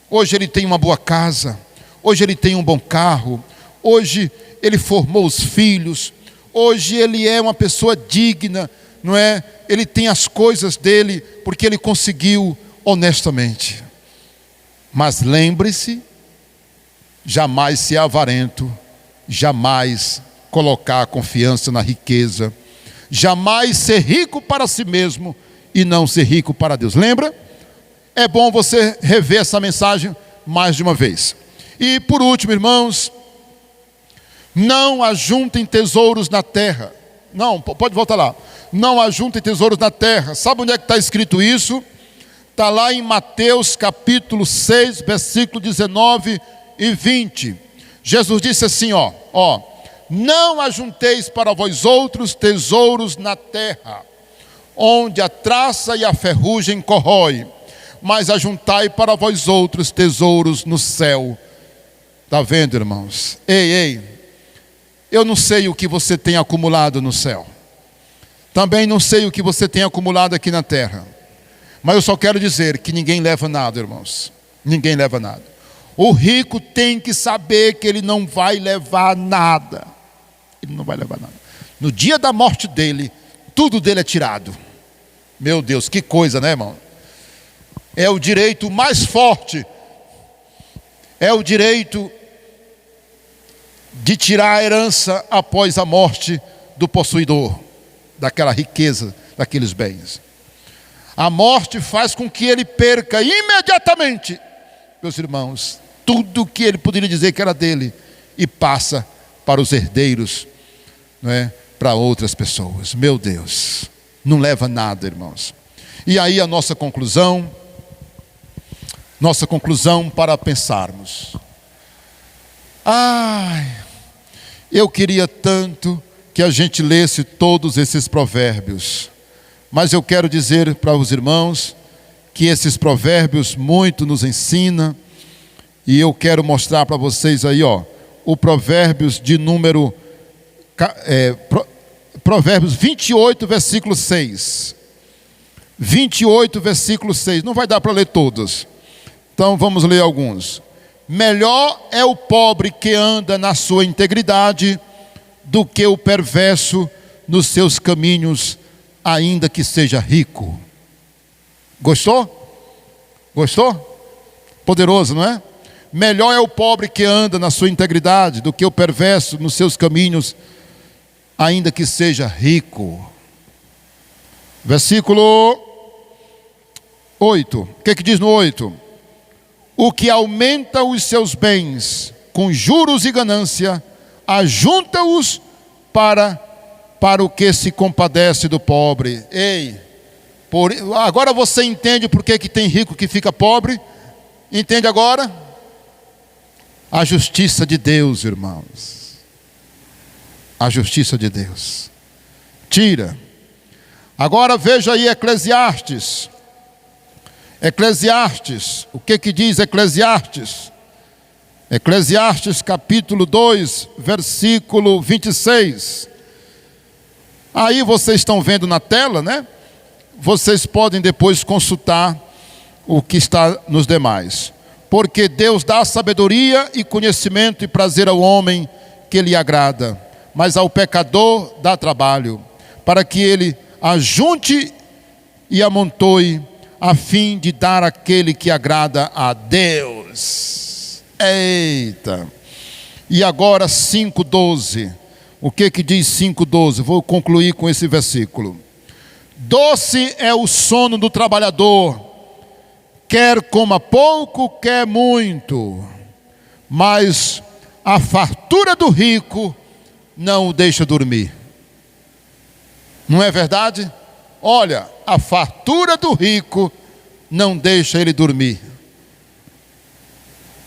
Hoje ele tem uma boa casa, hoje ele tem um bom carro, hoje ele formou os filhos, hoje ele é uma pessoa digna, não é? Ele tem as coisas dele, porque ele conseguiu honestamente. Mas lembre-se, jamais ser avarento, jamais colocar a confiança na riqueza, jamais ser rico para si mesmo e não ser rico para Deus. Lembra? É bom você rever essa mensagem mais de uma vez. E por último, irmãos, não ajuntem tesouros na terra. Não, pode voltar lá. Não ajuntem tesouros na terra. Sabe onde é que está escrito isso? Está lá em Mateus capítulo 6, versículo 19 e 20. Jesus disse assim, não ajunteis para vós outros tesouros na terra, onde a traça e a ferrugem corrói, mas ajuntai para vós outros tesouros no céu. Está vendo, irmãos? Ei, eu não sei o que você tem acumulado no céu. Também não sei o que você tem acumulado aqui na terra. Mas eu só quero dizer que ninguém leva nada, irmãos. Ninguém leva nada. O rico tem que saber que ele não vai levar nada. Ele não vai levar nada. No dia da morte dele, tudo dele é tirado. Meu Deus, que coisa, né, irmão? É o direito mais forte é o direito de tirar a herança após a morte do possuidor daquela riqueza, daqueles bens. A morte faz com que ele perca imediatamente, meus irmãos, tudo que ele poderia dizer que era dele, e passa para os herdeiros, não é? Para outras pessoas. Meu Deus, não leva nada, irmãos. E aí a nossa conclusão para pensarmos. Eu queria tanto que a gente lesse todos esses provérbios, mas eu quero dizer para os irmãos que esses provérbios muito nos ensinam, e eu quero mostrar para vocês aí, o provérbios de número Provérbios 28, versículo 6. 28, versículo 6. Não vai dar para ler todos, então vamos ler alguns. Melhor é o pobre que anda na sua integridade do que o perverso nos seus caminhos, ainda que seja rico. Gostou? Gostou? Poderoso, não é? Melhor é o pobre que anda na sua integridade do que o perverso nos seus caminhos, ainda que seja rico. Versículo 8. O que diz no 8? O que aumenta os seus bens com juros e ganância, ajunta-os para o que se compadece do pobre. Agora você entende por que tem rico que fica pobre? Entende agora? A justiça de Deus, irmãos. A justiça de Deus. Tira. Agora veja aí Eclesiastes. Eclesiastes. O que diz Eclesiastes? Eclesiastes capítulo 2, versículo 26. Aí vocês estão vendo na tela, né? Vocês podem depois consultar o que está nos demais. Porque Deus dá sabedoria e conhecimento e prazer ao homem que lhe agrada, mas ao pecador dá trabalho, para que ele ajunte e amontoe, a fim de dar àquele que agrada a Deus. Eita! E agora 5:12. O que diz 5:12? Vou concluir com esse versículo. Doce é o sono do trabalhador, quer coma pouco, quer muito, mas a fartura do rico não o deixa dormir. Não é verdade? Olha, a fartura do rico não deixa ele dormir.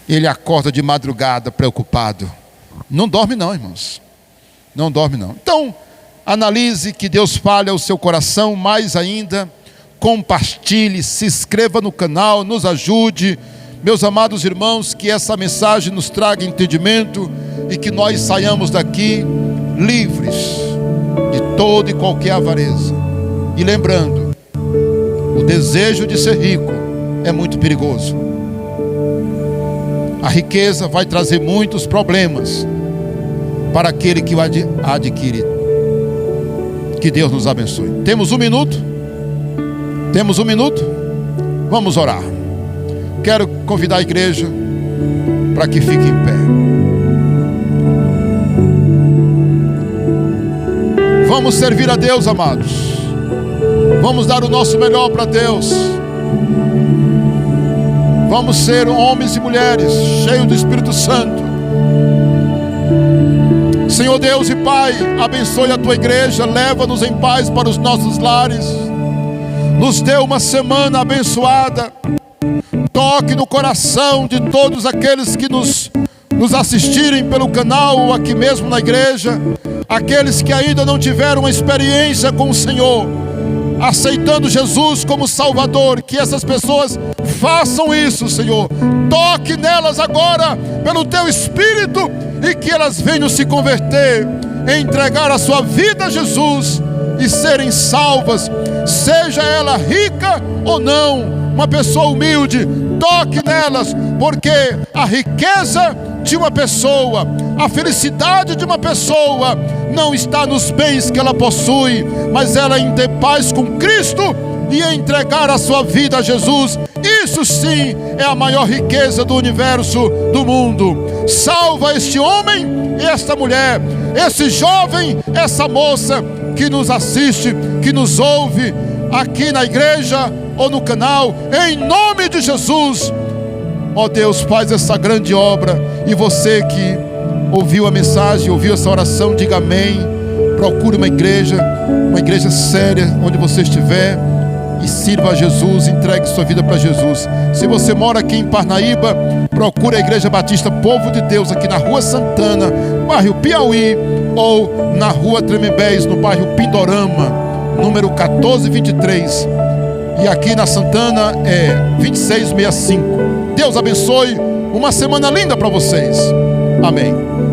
Ele acorda de madrugada preocupado. Não dorme não, irmãos. Não dorme não. Então, analise, que Deus fale ao seu coração. Mais ainda, compartilhe, se inscreva no canal, nos ajude. Meus amados irmãos, que essa mensagem nos traga entendimento e que nós saiamos daqui livres de toda e qualquer avareza. E lembrando, o desejo de ser rico é muito perigoso. A riqueza vai trazer muitos problemas para aquele que o adquire. Que Deus nos abençoe. Temos um minuto? Temos um minuto? Vamos orar. Quero convidar a igreja para que fique em pé. Vamos servir a Deus, amados. Vamos dar o nosso melhor para Deus. Vamos ser homens e mulheres cheios do Espírito Santo. Senhor Deus e Pai, abençoe a Tua igreja, leva-nos em paz para os nossos lares. Nos dê uma semana abençoada. Toque no coração de todos aqueles que nos assistirem pelo canal ou aqui mesmo na igreja. Aqueles que ainda não tiveram uma experiência com o Senhor, aceitando Jesus como Salvador, que essas pessoas façam isso, Senhor. Toque nelas agora pelo Teu Espírito e que elas venham se converter, entregar a sua vida a Jesus e serem salvas, seja ela rica ou não, uma pessoa humilde. Toque nelas, porque a riqueza de uma pessoa, a felicidade de uma pessoa não está nos bens que ela possui, mas ela em ter paz com Cristo e entregar a sua vida a Jesus. Isso sim é a maior riqueza do universo, do mundo. Salva este homem e esta mulher, esse jovem, essa moça que nos assiste, que nos ouve aqui na igreja ou no canal, em nome de Jesus. Ó Deus, faz essa grande obra. E você que ouviu a mensagem, ouviu essa oração, diga amém. Procure uma igreja séria, onde você estiver, e sirva a Jesus, entregue sua vida para Jesus. Se você mora aqui em Parnaíba, procure a Igreja Batista Povo de Deus, aqui na Rua Santana, bairro Piauí, ou na Rua Tremembés, no bairro Pindorama, número 1423. E aqui na Santana é 2665. Deus abençoe, uma semana linda para vocês. Amém.